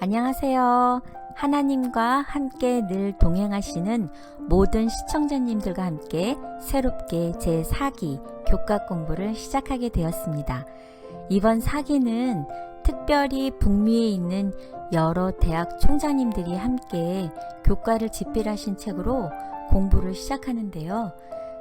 안녕하세요. 하나님과 함께 늘 동행하시는 모든 시청자님들과 함께 새롭게 제4기 교과 공부를 시작하게 되었습니다. 이번 4기는 특별히 북미에 있는 여러 대학 총장님들이 함께 교과를 집필하신 책으로 공부를 시작하는데요.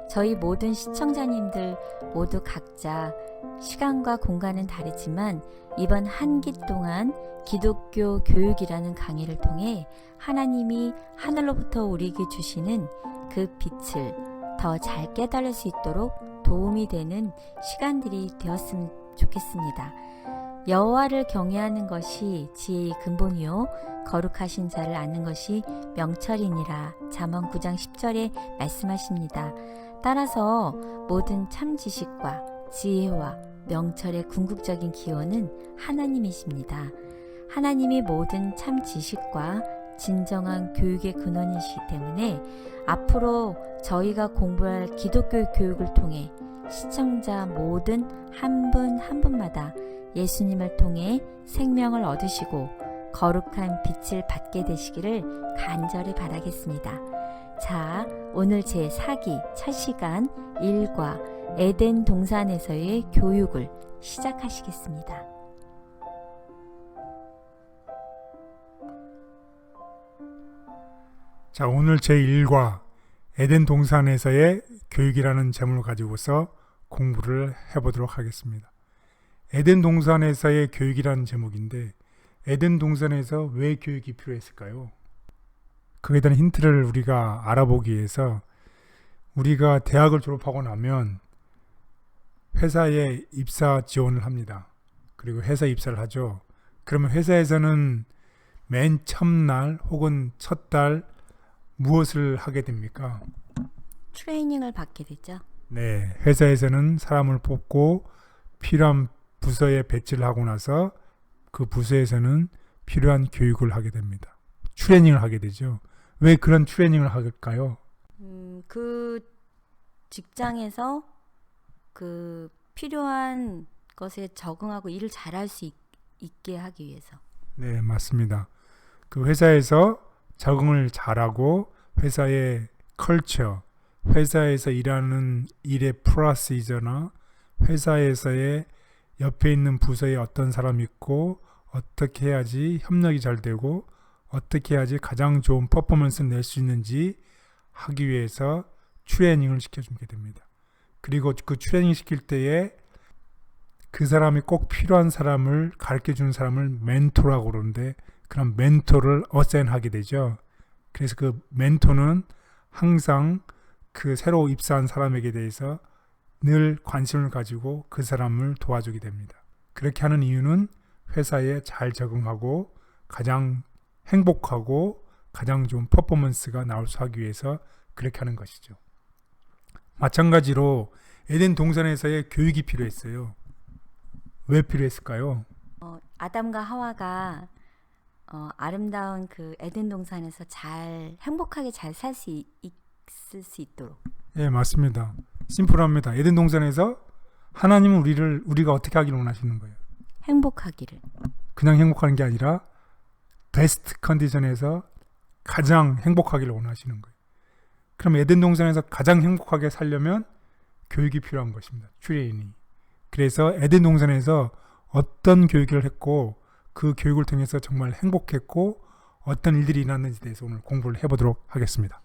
저희 모든 시청자님들 모두 각자 시간과 공간은 다르지만 이번 한 기 동안 기독교 교육이라는 강의를 통해 하나님이 하늘로부터 우리에게 주시는 그 빛을 더 잘 깨달을 수 있도록 도움이 되는 시간들이 되었으면 좋겠습니다. 여호와를 경외하는 것이 지혜의 근본이요 거룩하신 자를 아는 것이 명철이니라. 잠언 9장 10절에 말씀하십니다. 따라서 모든 참 지식과 지혜와 명철의 궁극적인 기원은 하나님이십니다. 하나님이 모든 참 지식과 진정한 교육의 근원이시기 때문에 앞으로 저희가 공부할 기독교 교육을 통해 시청자 모든 한 분 한 분마다 예수님을 통해 생명을 얻으시고 거룩한 빛을 받게 되시기를 간절히 바라겠습니다. 자, 오늘 제4기 첫 시간 1과 에덴 동산에서의 교육을 시작하시겠습니다. 자, 오늘 제1과 에덴 동산에서의 교육이라는 제목을 가지고서 공부를 해보도록 하겠습니다. 에덴 동산에서의 교육이라는 제목인데 에덴 동산에서 왜 교육이 필요했을까요? 그에 대한 힌트를 우리가 알아보기 위해서 우리가 대학을 졸업하고 나면 회사에 입사 지원을 합니다. 그리고 회사 입사를 하죠. 그러면 회사에서는 맨 첫날 혹은 첫 달 무엇을 하게 됩니까? 트레이닝을 받게 되죠. 네, 회사에서는 사람을 뽑고 필요한 부서에 배치를 하고 나서 그 부서에서는 필요한 교육을 하게 됩니다. 트레이닝을 하게 되죠. 왜 그런 트레이닝을 할까요? 그 직장에서 그 필요한 것에 적응하고 일을 잘할 수 있게 하기 위해서. 네, 맞습니다. 그 회사에서 적응을 잘하고 회사의 컬처, 회사에서 일하는 일의 프로시저나 회사에서의 옆에 있는 부서에 어떤 사람이 있고 어떻게 해야지 협력이 잘 되고 어떻게 해야지 가장 좋은 퍼포먼스를 낼 수 있는지 하기 위해서 트레이닝을 시켜주게 됩니다. 그리고 그 트레이닝 시킬 때에 그 사람이 꼭 필요한 사람을 가르쳐주는 사람을 멘토라고 그러는데 그런 멘토를 어사인하게 되죠. 그래서 그 멘토는 항상 그 새로 입사한 사람에게 대해서 늘 관심을 가지고 그 사람을 도와주게 됩니다. 그렇게 하는 이유는 회사에 잘 적응하고 가장 행복하고 가장 좋은 퍼포먼스가 나올 수 하기 위해서 그렇게 하는 것이죠. 마찬가지로 에덴 동산에서의 교육이 필요했어요. 왜 필요했을까요? 아담과 하와가 아름다운 그 에덴 동산에서 잘 행복하게 잘 살 수 있을 수 있도록. 예, 맞습니다. 심플합니다. 에덴 동산에서 하나님은 우리가 어떻게 하기를 원하시는 거예요? 행복하기를. 그냥 행복하는 게 아니라 베스트 컨디션에서 가장 행복하기를 원하시는 거예요. 그럼 에덴 동산에서 가장 행복하게 살려면 교육이 필요한 것입니다. 트레이닝. 그래서 에덴 동산에서 어떤 교육을 했고 그 교육을 통해서 정말 행복했고 어떤 일들이 일어났는지에 대해서 오늘 공부를 해보도록 하겠습니다.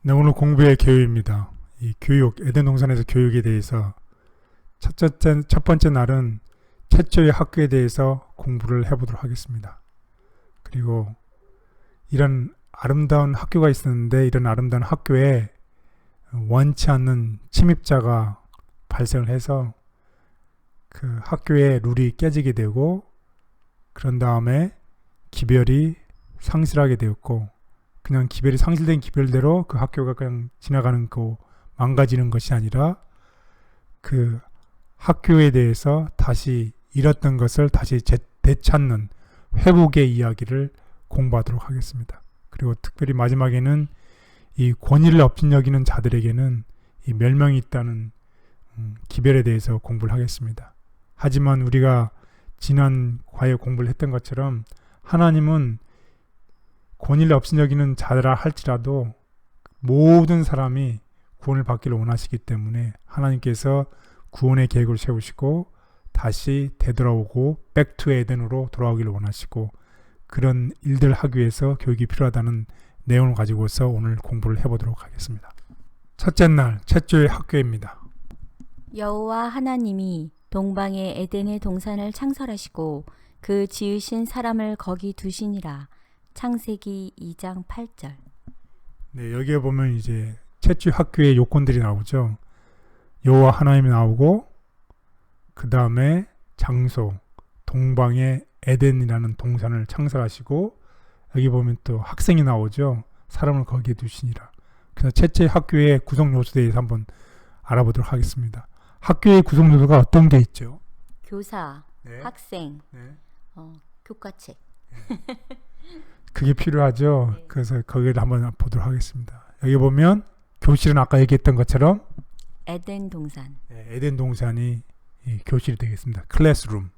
네, 오늘 공부의 교육입니다. 이 교육, 에덴 동산에서 교육에 대해서 첫 번째 날은 최초의 학교에 대해서 공부를 해보도록 하겠습니다. 그리고 이런 아름다운 학교가 있었는데 이런 아름다운 학교에 원치 않는 침입자가 발생을 해서 그 학교의 룰이 깨지게 되고 그런 다음에 기별이 상실하게 되었고 그냥 기별이 상실된 기별대로 그 학교가 그냥 지나가는 거 망가지는 것이 아니라 그 학교에 대해서 다시 잃었던 것을 다시 되찾는 회복의 이야기를 공부하도록 하겠습니다. 그리고 특별히 마지막에는 이 권위를 업신여기는 자들에게는 이 멸망이 있다는 기별에 대해서 공부를 하겠습니다. 하지만 우리가 지난 과에 공부를 했던 것처럼 하나님은 권위를 없인 여기는 자라 할지라도 모든 사람이 구원을 받기를 원하시기 때문에 하나님께서 구원의 계획을 세우시고 다시 되돌아오고 백투 에덴으로 돌아오기를 원하시고 그런 일들을 하기 위해서 교육이 필요하다는 내용을 가지고서 오늘 공부를 해보도록 하겠습니다. 첫째 날 최초의 학교입니다. 여호와 하나님이 동방의 에덴의 동산을 창설하시고 그 지으신 사람을 거기 두시니라. 창세기 2장 8절. 네, 여기에 보면 이제 최초의 학교의 요건들이 나오죠. 여호와 하나님이 나오고 그 다음에 장소, 동방의 에덴이라는 동산을 창설하시고 여기 보면 또 학생이 나오죠. 사람을 거기에 두시니라. 그래서 최초의 학교의 구성 요소에 대해서 한번 알아보도록 하겠습니다. 학교의 구성 요소가 어떤 게 있죠? 교사, 네. 학생, 네. 교과책. 그게 필요하죠. 네. 그래서 거기를 한번 보도록 하겠습니다. 여기 보면 교실은 아까 얘기했던 것처럼 에덴 동산. 에덴 동산이 이 교실이 되겠습니다. 클래스룸.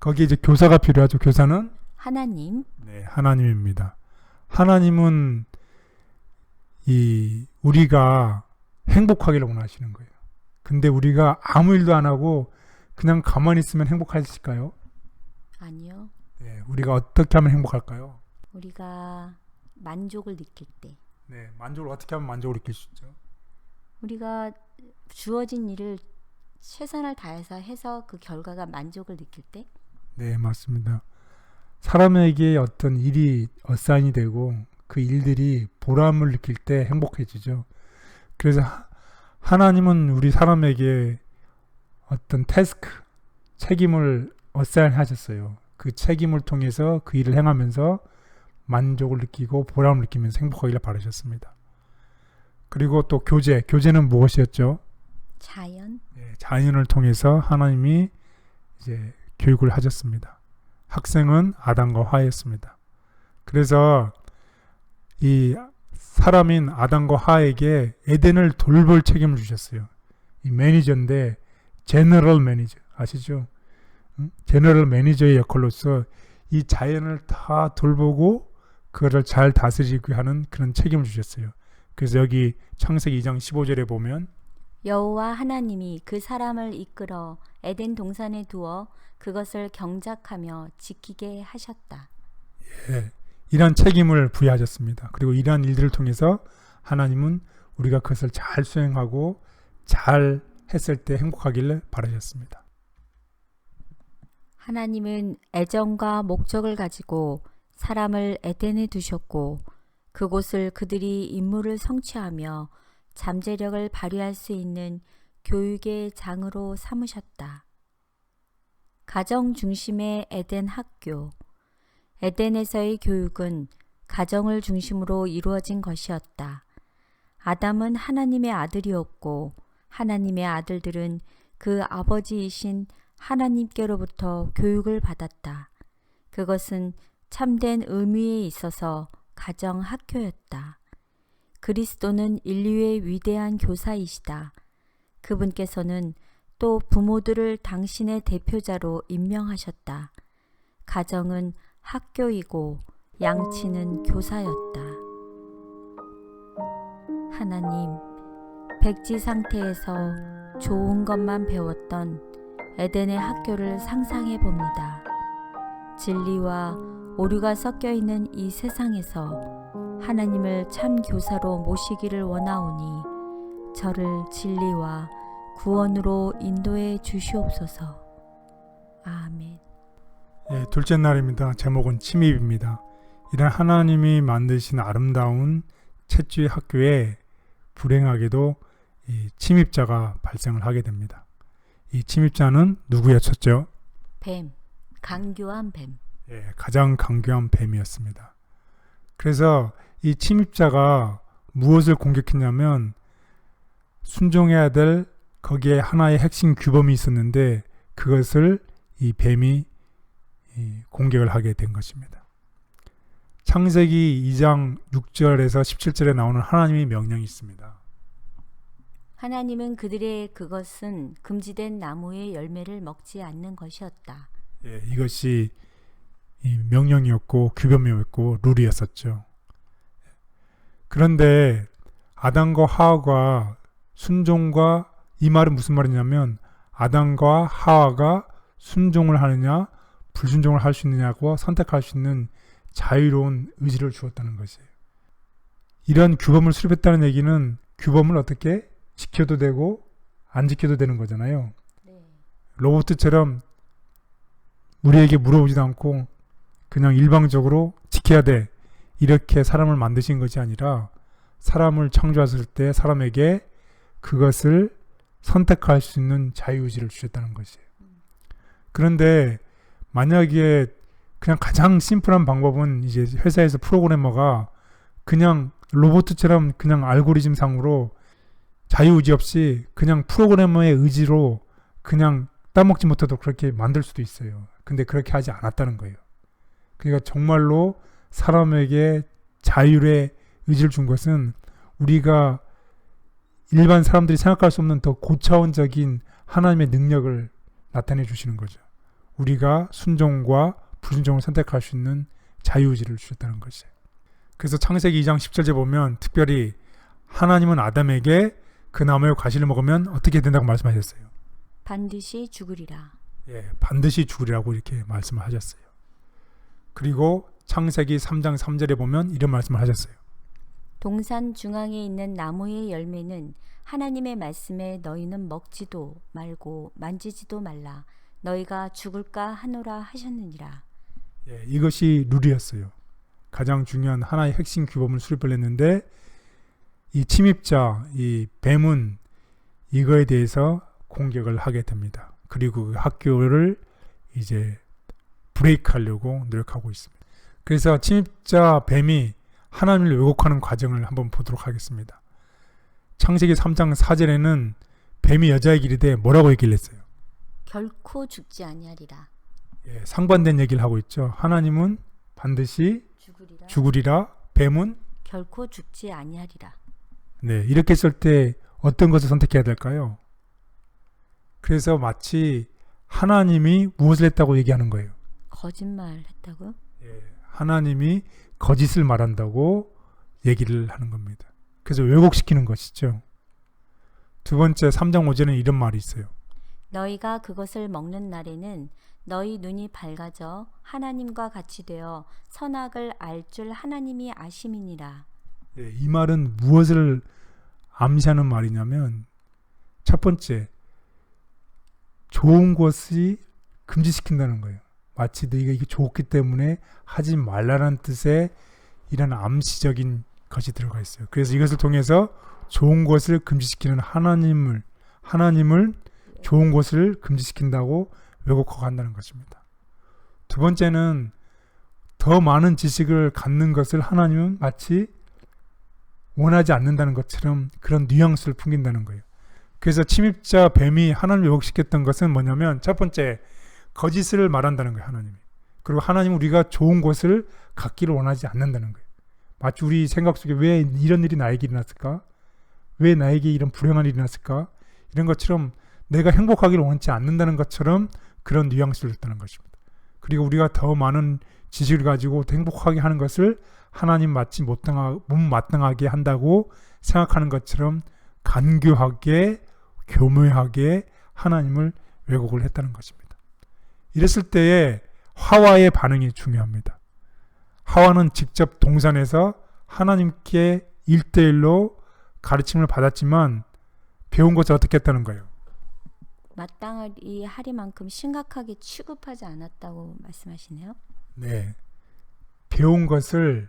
거기에 이제 교사가 필요하죠. 교사는 하나님. 네, 하나님입니다. 하나님은 이 우리가 행복하기를 원하시는 거예요. 근데 우리가 아무 일도 안 하고 그냥 가만히 있으면 행복하실까요? 아니요. 네, 우리가 어떻게 하면 행복할까요? 우리가 만족을 느낄 때. 네, 만족을 어떻게 하면 만족을 느낄 수 있죠? 우리가 주어진 일을 최선을 다해서 해서 그 결과가 만족을 느낄 때. 네, 맞습니다. 사람에게 어떤 일이 어사인이 되고 그 일들이 보람을 느낄 때 행복해지죠. 그래서 하나님은 우리 사람에게 어떤 태스크, 책임을 어사인 하셨어요. 그 책임을 통해서 그 일을 행하면서 만족을 느끼고 보람을 느끼면서 행복하기를 바라셨습니다. 그리고 또 교제는 무엇이었죠? 자연. 네, 자연을 통해서 하나님이 이제 교육을 하셨습니다. 학생은 아담과 하였습니다. 그래서 이 사람인 아담과 하에게 에덴을 돌볼 책임을 주셨어요. 이 매니저인데 제너럴 매니저 아시죠? 제너럴 매니저의 역할로서 이 자연을 다 돌보고 그거를 잘 다스리게 하는 그런 책임을 주셨어요. 그래서 여기 창세기 2장 15절에 보면 여호와 하나님이 그 사람을 이끌어 에덴 동산에 두어 그것을 경작하며 지키게 하셨다. 예, 이러한 책임을 부여하셨습니다. 그리고 이러한 일들을 통해서 하나님은 우리가 그것을 잘 수행하고 잘 했을 때 행복하기를 바라셨습니다. 하나님은 애정과 목적을 가지고 사람을 에덴에 두셨고 그곳을 그들이 임무를 성취하며 잠재력을 발휘할 수 있는 교육의 장으로 삼으셨다. 가정 중심의 에덴 학교. 에덴에서의 교육은 가정을 중심으로 이루어진 것이었다. 아담은 하나님의 아들이었고 하나님의 아들들은 그 아버지이신 하나님께로부터 교육을 받았다. 그것은 참된 의미에 있어서 가정 학교였다. 그리스도는 인류의 위대한 교사이시다. 그분께서는 또 부모들을 당신의 대표자로 임명하셨다. 가정은 학교이고 양치는 교사였다. 하나님, 백지 상태에서 좋은 것만 배웠던 에덴의 학교를 상상해 봅니다. 진리와 오류가 섞여 있는 이 세상에서 하나님을 참 교사로 모시기를 원하오니 저를 진리와 구원으로 인도해 주시옵소서. 아멘. 예, 둘째 날입니다. 제목은 침입입니다. 이런 하나님이 만드신 아름다운 채취의 학교에 불행하게도 이 침입자가 발생을 하게 됩니다. 이 침입자는 누구였었죠? 뱀, 강교한 뱀. 예, 가장 강교한 뱀이었습니다. 그래서 이 침입자가 무엇을 공격했냐면 순종해야 될 거기에 하나의 핵심 규범이 있었는데 그것을 이 뱀이 공격을 하게 된 것입니다. 창세기 2장 6절에서 17절에 나오는 하나님의 명령이 있습니다. 하나님은 그들의 그것은 금지된 나무의 열매를 먹지 않는 것이었다. 예, 이것이 이 명령이었고 규범이었고 룰이었었죠. 그런데 아담과 하와가 순종과, 이 말은 무슨 말이냐면 아담과 하와가 순종을 하느냐 불순종을 할 수 있느냐고 선택할 수 있는 자유로운 의지를 주었다는 것이에요. 이런 규범을 수립했다는 얘기는 규범을 어떻게 지켜도 되고 안 지켜도 되는 거잖아요. 로봇처럼 우리에게 물어보지도 않고 그냥 일방적으로 지켜야 돼, 이렇게 사람을 만드신 것이 아니라 사람을 창조하셨을 때 사람에게 그것을 선택할 수 있는 자유의지를 주셨다는 것이에요. 그런데 만약에 그냥 가장 심플한 방법은 이제 회사에서 프로그래머가 그냥 로봇처럼 그냥 알고리즘 상으로 자유의지 없이 그냥 프로그래머의 의지로 그냥 따먹지 못해도 그렇게 만들 수도 있어요. 근데 그렇게 하지 않았다는 거예요. 그러니까 정말로 사람에게 자율의 의지를 준 것은 우리가 일반 사람들이 생각할 수 없는 더 고차원적인 하나님의 능력을 나타내 주시는 거죠. 우리가 순종과 불순종을 선택할 수 있는 자유의지를 주셨다는 것이에요. 그래서 창세기 2장 10절에 보면 특별히 하나님은 아담에게 그 나무의 과실을 먹으면 어떻게 된다고 말씀하셨어요? 반드시 죽으리라. 예, 반드시 죽으리라고 이렇게 말씀을 하셨어요. 그리고 창세기 3장 3절에 보면 이런 말씀을 하셨어요. 동산 중앙에 있는 나무의 열매는 하나님의 말씀에 너희는 먹지도 말고 만지지도 말라. 너희가 죽을까 하노라 하셨느니라. 예, 이것이 룰이었어요. 가장 중요한 하나의 핵심 규범을 수립을 했는데 이 침입자, 이 뱀은 이거에 대해서 공격을 하게 됩니다. 그리고 그 학교를 이제 브레이크하려고 노력하고 있습니다. 그래서 침입자 뱀이 하나님을 왜곡하는 과정을 한번 보도록 하겠습니다. 창세기 3장 4절에는 뱀이 여자에게 이르되 뭐라고 얘기를 했어요? 결코 죽지 아니하리라. 예, 상반된 얘기를 하고 있죠. 하나님은 반드시 죽으리라. 뱀은 결코 죽지 아니하리라. 네, 이렇게 했을 때 어떤 것을 선택해야 될까요? 그래서 마치 하나님이 무엇을 했다고 얘기하는 거예요. 거짓말 했다고요? 예, 하나님이 거짓을 말한다고 얘기를 하는 겁니다. 그래서 왜곡시키는 것이죠. 두 번째 3장 5절에는 이런 말이 있어요. 너희가 그것을 먹는 날에는 너희 눈이 밝아져 하나님과 같이 되어 선악을 알 줄 하나님이 아심이니라. 예, 이 말은 무엇을 암시하는 말이냐면 첫 번째, 좋은 것이 금지시킨다는 거예요. 마치 너희가 이게 좋기 때문에 하지 말라는 뜻의 이런 암시적인 것이 들어가 있어요. 그래서 이것을 통해서 좋은 것을 금지시키는 하나님을 좋은 것을 금지시킨다고 왜곡하고 한다는 것입니다. 두 번째는 더 많은 지식을 갖는 것을 하나님은 마치 원하지 않는다는 것처럼 그런 뉘앙스를 풍긴다는 거예요. 그래서 침입자 뱀이 하나님을 왜곡시켰던 것은 뭐냐면 첫 번째, 거짓을 말한다는 거예요. 하나님이. 그리고 하나님은 우리가 좋은 것을 갖기를 원하지 않는다는 거예요. 마치 우리 생각 속에 왜 이런 일이 나에게 일어났을까? 왜 나에게 이런 불행한 일이 일어났을까? 이런 것처럼 내가 행복하기를 원치 않는다는 것처럼 그런 뉘앙스를 줬다는 것입니다. 그리고 우리가 더 많은 지식을 가지고 행복하게 하는 것을 하나님 마치 못마땅하게 한다고 생각하는 것처럼 간교하게 교묘하게 하나님을 왜곡을 했다는 것입니다. 이랬을 때에 하와의 반응이 중요합니다. 하와는 직접 동산에서 하나님께 1대1로 가르침을 받았지만 배운 것을 어떻게 했다는 거예요? 마땅히 하리만큼 심각하게 취급하지 않았다고 말씀하시네요. 네, 배운 것을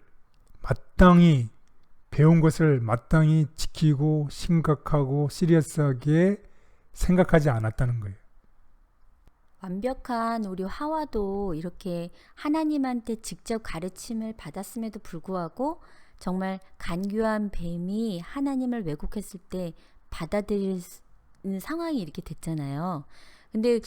마땅히 지키고 심각하고 시리어스하게 생각하지 않았다는 거예요. 완벽한 우리 하와도 이렇게 하나님한테 직접 가르침을 받았음에도 불구하고 정말 간교한 뱀이 하나님을 왜곡했을 때 받아들이는 상황이 이렇게 됐잖아요. 근데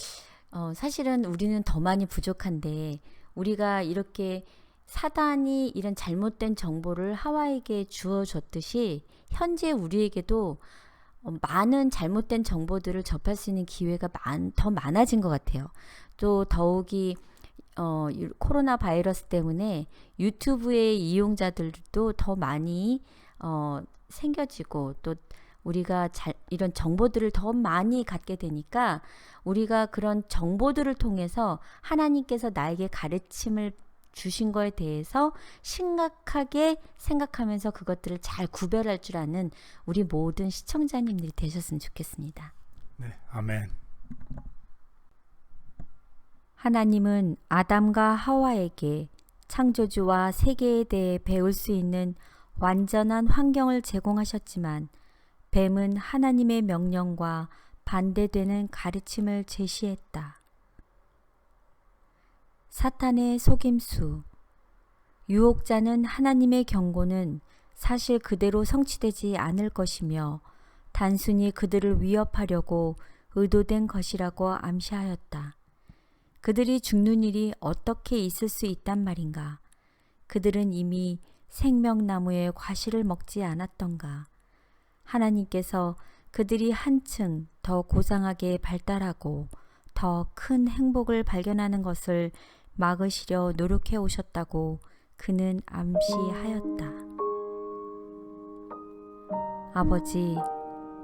사실은 우리는 더 많이 부족한데 우리가 이렇게 사단이 이런 잘못된 정보를 하와에게 주어줬듯이 현재 우리에게도 많은 잘못된 정보들을 접할 수 있는 기회가 더 많아진 것 같아요. 또 더욱이 코로나 바이러스 때문에 유튜브의 이용자들도 더 많이 생겨지고 또 우리가 이런 정보들을 더 많이 갖게 되니까 우리가 그런 정보들을 통해서 하나님께서 나에게 가르침을 주신 거에 대해서 심각하게 생각하면서 그것들을 잘 구별할 줄 아는 우리 모든 시청자님들이 되셨으면 좋겠습니다. 네, 아멘. 하나님은 아담과 하와에게 창조주와 세계에 대해 배울 수 있는 완전한 환경을 제공하셨지만 뱀은 하나님의 명령과 반대되는 가르침을 제시했다. 사탄의 속임수. 유혹자는 하나님의 경고는 사실 그대로 성취되지 않을 것이며 단순히 그들을 위협하려고 의도된 것이라고 암시하였다. 그들이 죽는 일이 어떻게 있을 수 있단 말인가? 그들은 이미 생명나무의 과실을 먹지 않았던가? 하나님께서 그들이 한층 더 고상하게 발달하고 더 큰 행복을 발견하는 것을 막으시려 노력해 오셨다고 그는 암시하였다. 아버지,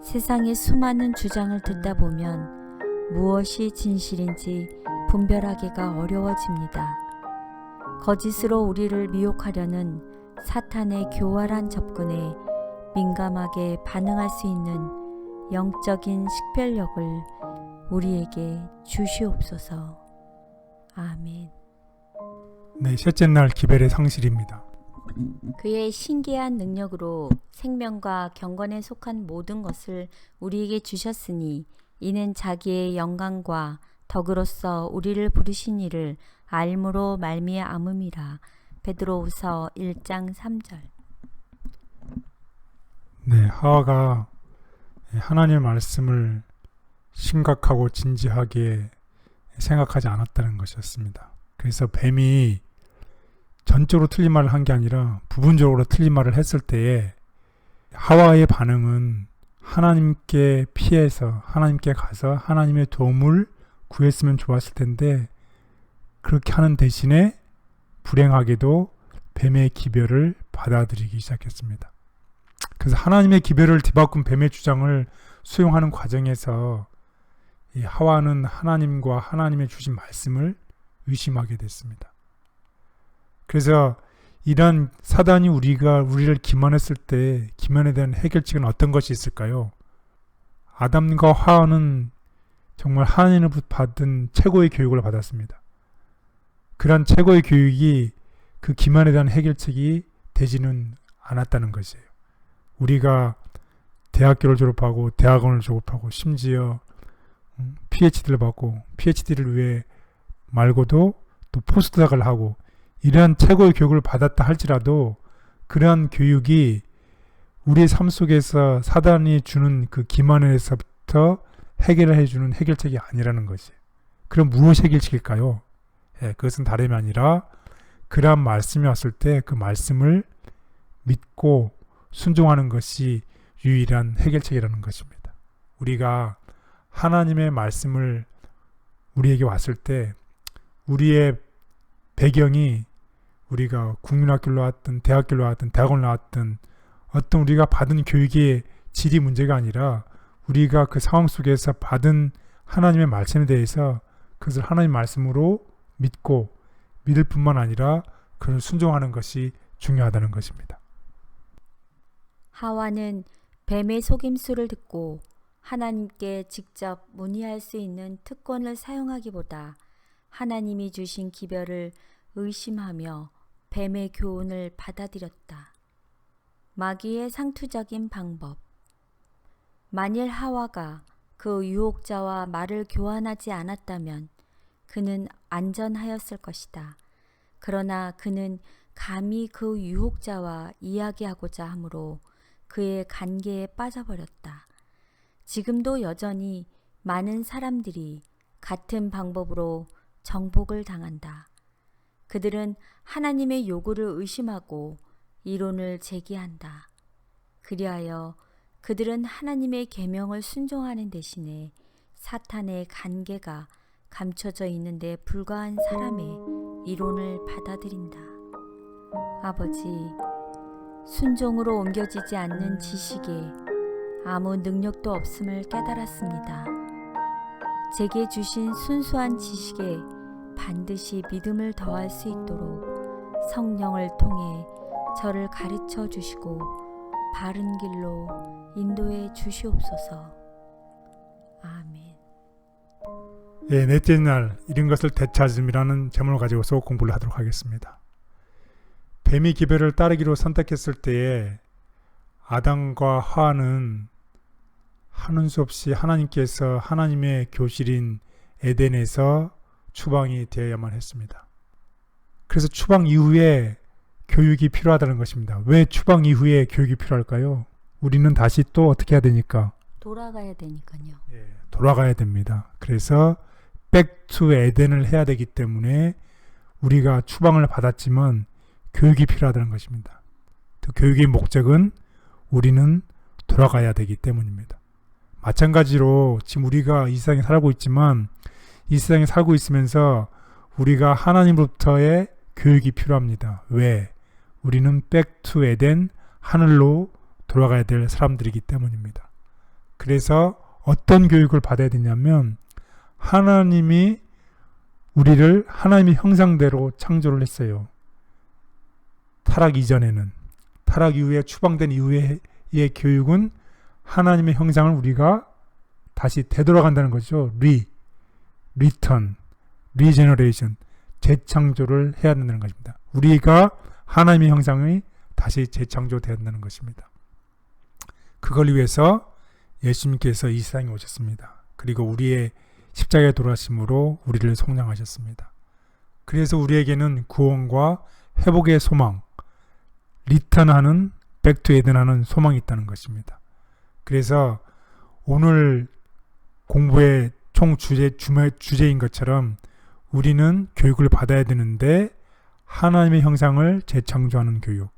세상의 수많은 주장을 듣다 보면 무엇이 진실인지 분별하기가 어려워집니다. 거짓으로 우리를 미혹하려는 사탄의 교활한 접근에 민감하게 반응할 수 있는 영적인 식별력을 우리에게 주시옵소서. 아멘. 네, 셋째 날 기별의 상실입니다. 그의 신기한 능력으로 생명과 경건에 속한 모든 것을 우리에게 주셨으니 이는 자기의 영광과 덕으로서 우리를 부르신 이를 알므로 말미암음이라. 베드로후서 1장 3절. 네, 하와가 하나님의 말씀을 심각하고 진지하게 생각하지 않았다는 것이었습니다. 그래서 뱀이 전적으로 틀린 말을 한 게 아니라 부분적으로 틀린 말을 했을 때에 하와의 반응은 하나님께 피해서 하나님께 가서 하나님의 도움을 구했으면 좋았을 텐데 그렇게 하는 대신에 불행하게도 뱀의 기별을 받아들이기 시작했습니다. 그래서 하나님의 기별을 뒤바꾼 뱀의 주장을 수용하는 과정에서 이 하와는 하나님과 하나님의 주신 말씀을 의심하게 됐습니다. 그래서 이런 사단이 우리를 기만했을 때 기만에 대한 해결책은 어떤 것이 있을까요? 아담과 하와는 정말 하나님으로부터 받은 최고의 교육을 받았습니다. 그런 최고의 교육이 그 기만에 대한 해결책이 되지는 않았다는 것이에요. 우리가 대학교를 졸업하고 대학원을 졸업하고 심지어 PhD를 받고 PhD를 위해 말고도 또 포스트닥을 하고 이러한 최고의 교육을 받았다 할지라도 그러한 교육이 우리의 삶 속에서 사단이 주는 그 기만에서부터 해결을 해주는 해결책이 아니라는 것이에요. 그럼 무엇이 해결책일까요? 그것은 다름이 아니라 그러한 말씀이 왔을 때 그 말씀을 믿고 순종하는 것이 유일한 해결책이라는 것입니다. 우리가 하나님의 말씀을 우리에게 왔을 때 우리의 배경이 우리가 국민학교를 나왔든 대학교를 나왔든 대학원을 나왔든 어떤 우리가 받은 교육의 질이 문제가 아니라 우리가 그 상황 속에서 받은 하나님의 말씀에 대해서 그것을 하나님의 말씀으로 믿고 믿을 뿐만 아니라 그를 순종하는 것이 중요하다는 것입니다. 하와는 뱀의 속임수를 듣고 하나님께 직접 문의할 수 있는 특권을 사용하기보다 하나님이 주신 기별을 의심하며 뱀의 교훈을 받아들였다. 마귀의 상투적인 방법. 만일 하와가 그 유혹자와 말을 교환하지 않았다면 그는 안전하였을 것이다. 그러나 그는 감히 그 유혹자와 이야기하고자 하므로 그의 관계에 빠져버렸다. 지금도 여전히 많은 사람들이 같은 방법으로 정복을 당한다. 그들은 하나님의 요구를 의심하고 이론을 제기한다. 그리하여 그들은 하나님의 계명을 순종하는 대신에 사탄의 관계가 감춰져 있는데 불과한 사람의 이론을 받아들인다. 아버지, 순종으로 옮겨지지 않는 지식에 아무 능력도 없음을 깨달았습니다. 제게 주신 순수한 지식에 반드시 믿음을 더할 수 있도록 성령을 통해 저를 가르쳐 주시고 바른 길로 인도해 주시옵소서. 아멘. 예, 넷째 날 이런 것을 되찾음이라는 제목을 가지고서 공부를 하도록 하겠습니다. 뱀이 기별을 따르기로 선택했을 때에 아담과 하와는 하는 수 없이 하나님께서 하나님의 교실인 에덴에서 추방이 되어야만 했습니다. 그래서 추방 이후에 교육이 필요하다는 것입니다. 왜 추방 이후에 교육이 필요할까요? 우리는 다시 또 어떻게 해야 되니까? 돌아가야 되니까요. 돌아가야 됩니다. 그래서 back to 에덴을 해야 되기 때문에 우리가 추방을 받았지만 교육이 필요하다는 것입니다. 그 교육의 목적은 우리는 돌아가야 되기 때문입니다. 마찬가지로 지금 우리가 이 세상에 살고 있지만 이 세상에 살고 있으면서 우리가 하나님으로부터의 교육이 필요합니다. 왜? 우리는 back to 에덴, 하늘로 돌아가야 될 사람들이기 때문입니다. 그래서 어떤 교육을 받아야 되냐면 하나님이 우리를 하나님의 형상대로 창조를 했어요. 타락 이전에는. 타락 이후에 추방된 이후의 교육은 하나님의 형상을 우리가 다시 되돌아간다는 거죠. 리턴, 리제너레이션, 재창조를 해야 된다는 것입니다. 우리가 하나님의 형상이 다시 재창조되어야 된다는 것입니다. 그걸 위해서 예수님께서 이 세상에 오셨습니다. 그리고 우리의 십자가에 돌아가심으로 우리를 속량하셨습니다. 그래서 우리에게는 구원과 회복의 소망, 리턴하는, 백투 에덴하는 소망이 있다는 것입니다. 그래서 오늘 공부의 총 주제인 것처럼 우리는 교육을 받아야 되는데 하나님의 형상을 재창조하는 교육,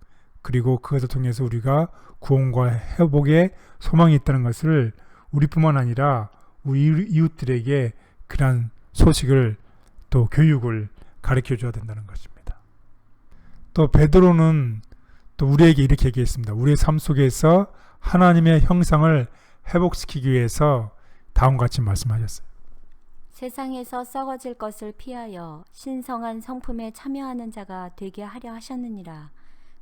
그리고 그것을 통해서 우리가 구원과 회복의 소망이 있다는 것을 우리뿐만 아니라 우리 이웃들에게 그러한 소식을 또 교육을 가르쳐 줘야 된다는 것입니다. 또 베드로는 또 우리에게 이렇게 얘기했습니다. 우리의 삶 속에서 하나님의 형상을 회복시키기 위해서 다음과 같이 말씀하셨어요. 세상에서 썩어질 것을 피하여 신성한 성품에 참여하는 자가 되게 하려 하셨느니라.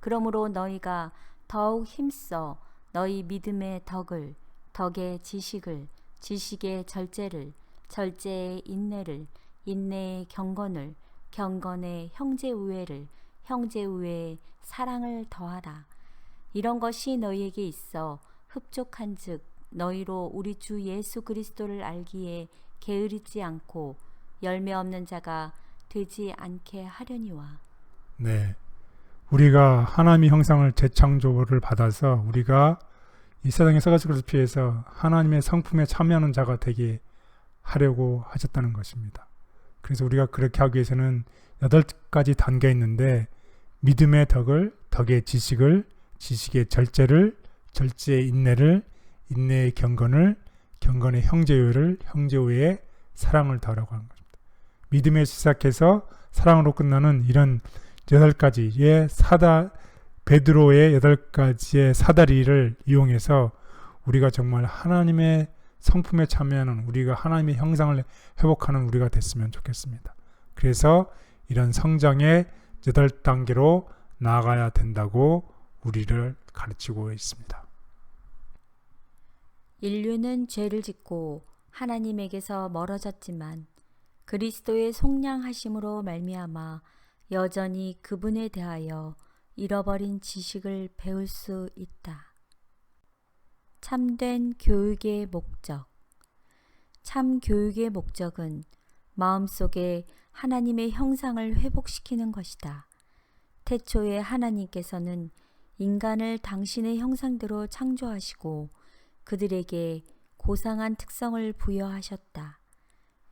그러므로 너희가 더욱 힘써 너희 믿음의 덕을, 덕의 지식을, 지식의 절제를, 절제의 인내를, 인내의 경건을, 경건의 형제우애를, 형제우애의 사랑을 더하라. 이런 것이 너희에게 있어 흡족한즉 너희로 우리 주 예수 그리스도를 알기에 게으르지 않고 열매 없는 자가 되지 않게 하려니와. 네, 우리가 하나님의 형상을 재창조를 받아서 우리가 이 세상에 썩어질 것을 피해서 하나님의 성품에 참여하는 자가 되게 하려고 하셨다는 것입니다. 그래서 우리가 그렇게 하기 위해서는 8가지 단계가 있는데 믿음의 덕을, 덕의 지식을, 지식의 절제를, 절제의 인내를, 인내의 경건을, 경건의 형제우애를, 형제우애의 사랑을 더하라고 하는 것입니다. 믿음에서 시작해서 사랑으로 끝나는 이런 8가지의 베드로의 8가지의 사다리를 이용해서 우리가 정말 하나님의 성품에 참여하는, 우리가 하나님의 형상을 회복하는 우리가 됐으면 좋겠습니다. 그래서 이런 성장의 8단계로 나아가야 된다고 우리를 가르치고 있습니다. 인류는 죄를 짓고 하나님에게서 멀어졌지만 그리스도의 속량하심으로 말미암아 여전히 그분에 대하여 잃어버린 지식을 배울 수 있다. 참된 교육의 목적. 참 교육의 목적은 마음속에 하나님의 형상을 회복시키는 것이다. 태초에 하나님께서는 인간을 당신의 형상대로 창조하시고 그들에게 고상한 특성을 부여하셨다.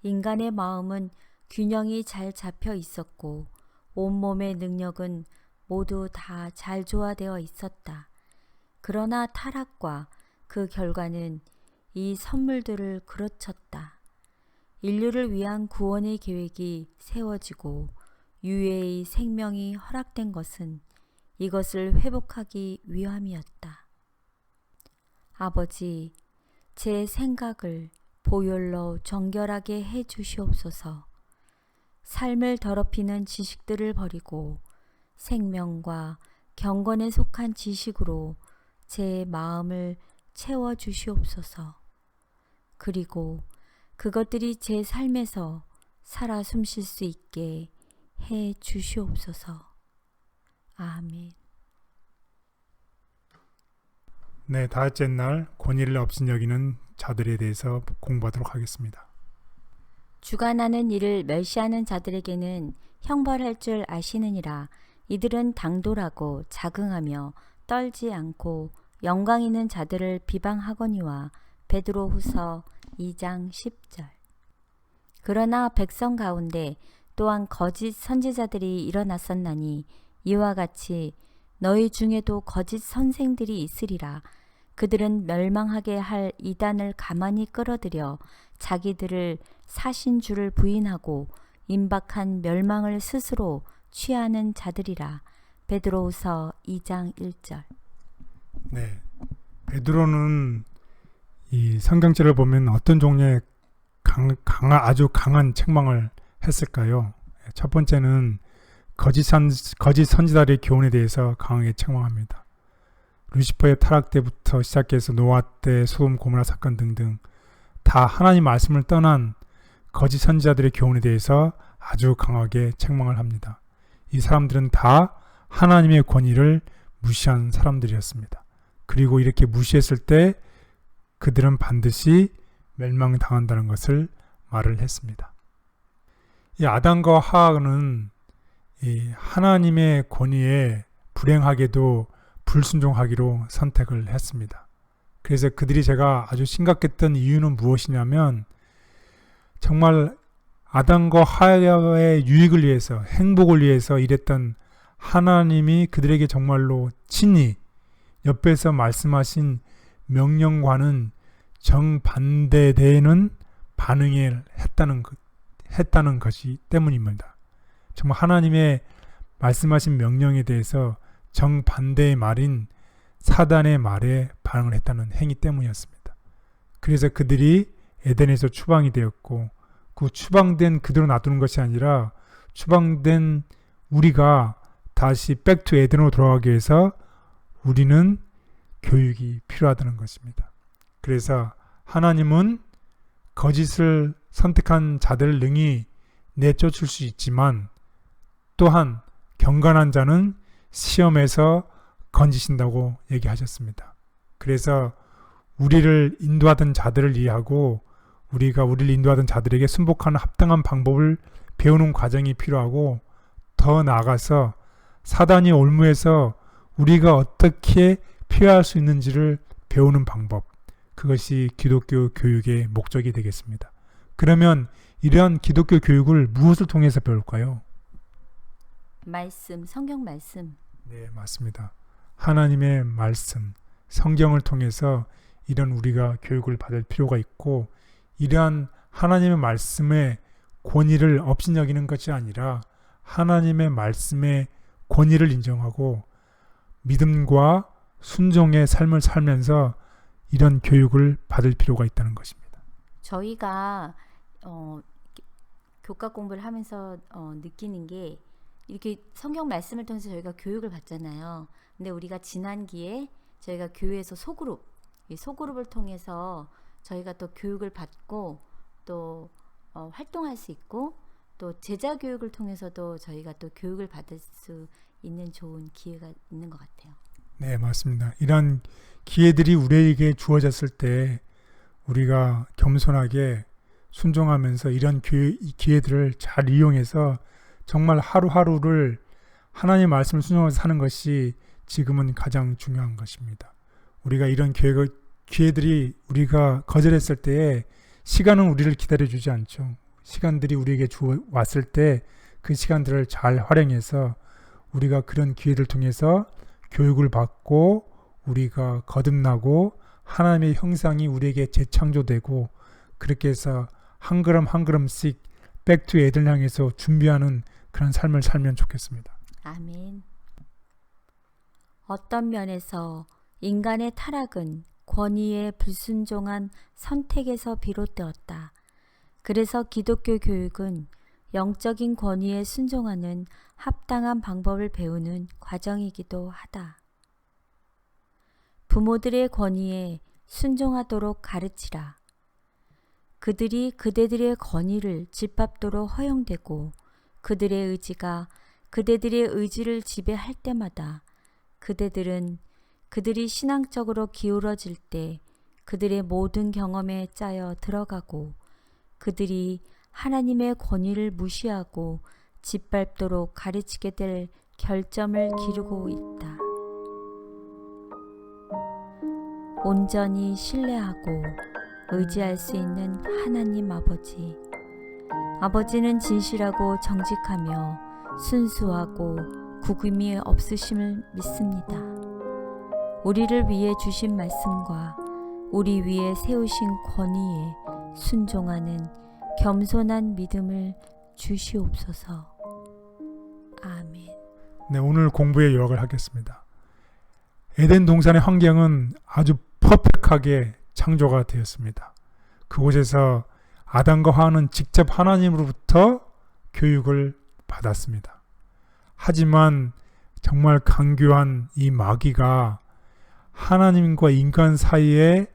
인간의 마음은 균형이 잘 잡혀 있었고 온몸의 능력은 모두 다 잘 조화되어 있었다. 그러나 타락과 그 결과는 이 선물들을 그르쳤다. 인류를 위한 구원의 계획이 세워지고 유해의 생명이 허락된 것은 이것을 회복하기 위함이었다. 아버지, 제 생각을 보혈로 정결하게 해 주시옵소서. 삶을 더럽히는 지식들을 버리고 생명과 경건에 속한 지식으로 제 마음을 채워 주시옵소서. 그리고 그것들이 제 삶에서 살아 숨쉴 수 있게 해 주시옵소서. 아멘. 네, 다섯째 날 권위를 없인 여기는 자들에 대해서 공부하도록 하겠습니다. 주관하는 일을 멸시하는 자들에게는 형벌할 줄 아시느니라. 이들은 당돌하고 자긍하며 떨지 않고 영광 있는 자들을 비방하거니와. 베드로후서 2장 10절. 그러나 백성 가운데 또한 거짓 선지자들이 일어났었나니 이와 같이 너희 중에도 거짓 선생들이 있으리라. 그들은 멸망하게 할 이단을 가만히 끌어들여 자기들을 사신 줄을 부인하고 임박한 멸망을 스스로 취하는 자들이라. 베드로후서 2장 1절. 네, 베드로는 이 성경책을 보면 어떤 종류의 아주 강한 책망을 했을까요? 첫 번째는 거짓 선지자들의 교훈에 대해서 강하게 책망합니다. 루시퍼의 타락 때부터 시작해서 노아 때 소돔 고모라 사건 등등 다 하나님 말씀을 떠난 거짓 선지자들의 교훈에 대해서 아주 강하게 책망을 합니다. 이 사람들은 다 하나님의 권위를 무시한 사람들이었습니다. 그리고 이렇게 무시했을 때 그들은 반드시 멸망당한다는 것을 말을 했습니다. 이 아담과 하와는 이 하나님의 권위에 불행하게도 불순종하기로 선택을 했습니다. 그래서 그들이 제가 아주 심각했던 이유는 무엇이냐면 정말 아담과 하와의 유익을 위해서 행복을 위해서 일했던 하나님이 그들에게 정말로 친히 옆에서 말씀하신 명령과는 정반대되는 반응을 했다는 것이 때문입니다. 정말 하나님의 말씀하신 명령에 대해서 정반대의 말인 사단의 말에 반응을 했다는 행위 때문이었습니다. 그래서 그들이 에덴에서 추방이 되었고 그 추방된 그대로 놔두는 것이 아니라 추방된 우리가 다시 백투 에덴으로 돌아가기 위해서 우리는 교육이 필요하다는 것입니다. 그래서 하나님은 거짓을 선택한 자들을 능히 내쫓을 수 있지만 또한 경건한 자는 시험에서 건지신다고 얘기하셨습니다. 그래서 우리를 인도하던 자들을 이해하고 우리가 우리를 인도하던 자들에게 순복하는 합당한 방법을 배우는 과정이 필요하고 더 나아가서 사단이 올무해서 우리가 어떻게 피할 수 있는지를 배우는 방법, 그것이 기독교 교육의 목적이 되겠습니다. 그러면 이러한 기독교 교육을 무엇을 통해서 배울까요? 말씀, 성경 말씀. 네, 맞습니다. 하나님의 말씀, 성경을 통해서 이런 우리가 교육을 받을 필요가 있고 이러한 하나님의 말씀의 권위를 업신여기는 것이 아니라 하나님의 말씀의 권위를 인정하고 믿음과 순종의 삶을 살면서 이런 교육을 받을 필요가 있다는 것입니다. 저희가 교과 공부를 하면서 느끼는 게 이렇게 성경 말씀을 통해서 저희가 교육을 받잖아요. 근데 우리가 지난기에 저희가 교회에서 소그룹을 통해서 저희가 또 교육을 받고 또 활동할 수 있고 또 제자 교육을 통해서도 저희가 또 교육을 받을 수 있는 좋은 기회가 있는 것 같아요. 네, 맞습니다. 이런 기회들이 우리에게 주어졌을 때 우리가 겸손하게 순종하면서 이런 기회들을 잘 이용해서 정말 하루하루를 하나님의 말씀을 순종해서 사는 것이 지금은 가장 중요한 것입니다. 우리가 이런 기회들이 우리가 거절했을 때에 시간은 우리를 기다려주지 않죠. 시간들이 우리에게 왔을 때 그 시간들을 잘 활용해서 우리가 그런 기회를 통해서 교육을 받고 우리가 거듭나고 하나님의 형상이 우리에게 재창조되고 그렇게 해서 한 걸음 한 걸음씩 백투 에덴을 향해서 준비하는 그런 삶을 살면 좋겠습니다. 아멘. 어떤 면에서 인간의 타락은 권위에 불순종한 선택에서 비롯되었다. 그래서 기독교 교육은 영적인 권위에 순종하는 합당한 방법을 배우는 과정이기도 하다. 부모들의 권위에 순종하도록 가르치라. 그들이 그대들의 권위를 짓밟도록 허용되고 그들의 의지가 그대들의 의지를 지배할 때마다 그대들은 그들이 신앙적으로 기울어질 때 그들의 모든 경험에 짜여 들어가고 그들이 하나님의 권위를 무시하고 짓밟도록 가르치게 될 결점을 기르고 있다. 온전히 신뢰하고 의지할 수 있는 하나님 아버지. 아버지는 진실하고 정직하며 순수하고 구김이 없으심을 믿습니다. 우리를 위해 주신 말씀과 우리 위에 세우신 권위에 순종하는 겸손한 믿음을 주시옵소서. 아멘. 네, 오늘 공부의 요약을 하겠습니다. 에덴 동산의 환경은 아주 퍼펙트하게 창조가 되었습니다. 그곳에서 아담과 하와는 직접 하나님으로부터 교육을 받았습니다. 하지만 정말 강교한 이 마귀가 하나님과 인간 사이의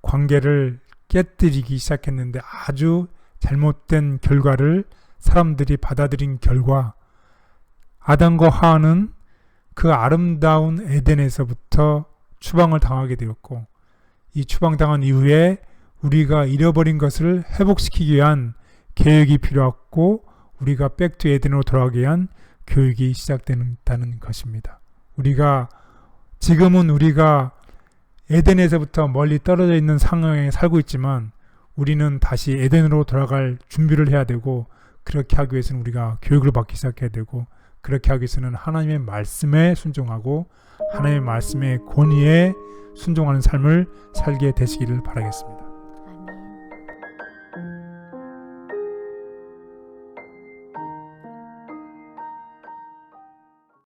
관계를 깨뜨리기 시작했는데 아주 잘못된 결과를 사람들이 받아들인 결과 아담과 하와는 그 아름다운 에덴에서부터 추방을 당하게 되었고 이 추방당한 이후에 우리가 잃어버린 것을 회복시키기 위한 계획이 필요했고 우리가 백투 에덴으로 돌아가기 위한 교육이 시작된다는 것입니다. 지금은 우리가 에덴에서부터 멀리 떨어져 있는 상황에 살고 있지만 우리는 다시 에덴으로 돌아갈 준비를 해야 되고 그렇게 하기 위해서는 우리가 교육을 받기 시작해야 되고 그렇게 하기 위해서는 하나님의 말씀에 순종하고 하나님의 말씀의 권위에 순종하는 삶을 살게 되시기를 바라겠습니다.